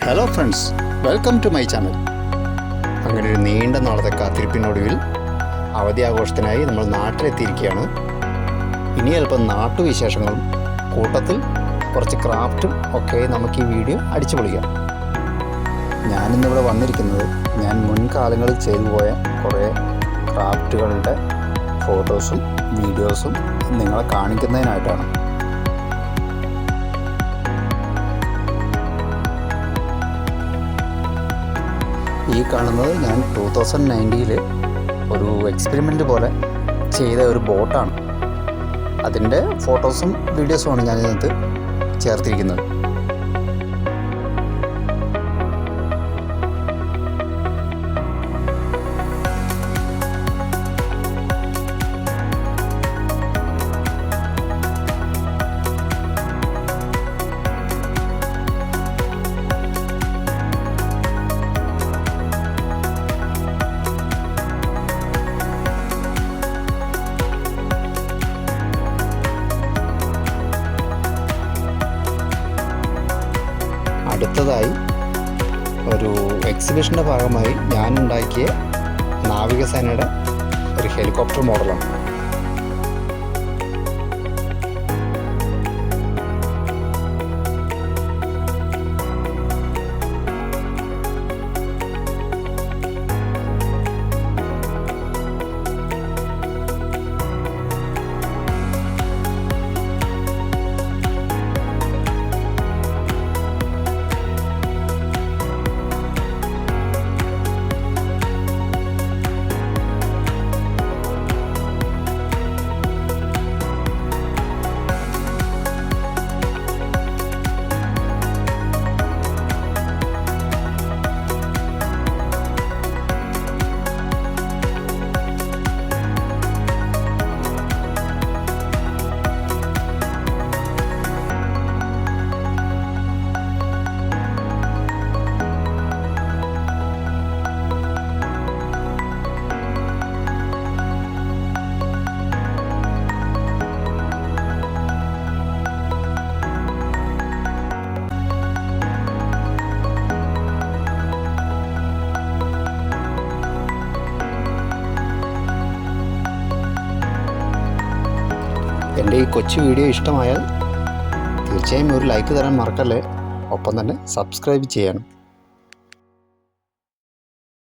Hello friends, welcome to my channel. അങ്ങനെ ഒരു നീണ്ട നാളത്തെ കാത്തിരിപ്പിനൊടുവിൽ അവധി ആഘോഷത്തിനായി നമ്മൾ നാട്ടിലെത്തിയിരിക്കുകയാണ്. ഇനി അല്പം നാട്ടുവിശേഷങ്ങളും കൂട്ടത്തിൽ കുറച്ച് ക്രാഫ്റ്റും ഒക്കെ നമുക്ക് ഈ വീഡിയോ അടിച്ചു പൊളിക്കാം. ഞാനിന്നിവിടെ വന്നിരിക്കുന്നത് ഞാൻ മുൻകാലങ്ങളിൽ ചെയ്തു പോയ കുറേ ക്രാഫ്റ്റുകളുടെ ഫോട്ടോസും വീഡിയോസും നിങ്ങളെ കാണിക്കുന്നതിനായിട്ടാണ്. ഈ കാണുന്നത് ഞാൻ 2019 ഒരു എക്സ്പെരിമെൻ്റ് പോലെ ചെയ്ത ഒരു ബോട്ടാണ്. അതിൻ്റെ ഫോട്ടോസും വീഡിയോസുമാണ് ഞാൻ ഇതിനകത്ത് ചേർത്തിരിക്കുന്നത്. അടുത്തതായി ഒരു എക്സിബിഷൻ്റെ ഭാഗമായി ഞാനുണ്ടാക്കിയ നാവികസേനയുടെ ഒരു ഹെലികോപ്റ്റർ മോഡലാണ്. എൻ്റെ ഈ കൊച്ചു വീഡിയോ ഇഷ്ടമായാൽ തീർച്ചയായും ഒരു ലൈക്ക് തരാൻ മറക്കല്ലേ. ഒപ്പം തന്നെ സബ്സ്ക്രൈബ് ചെയ്യാനും.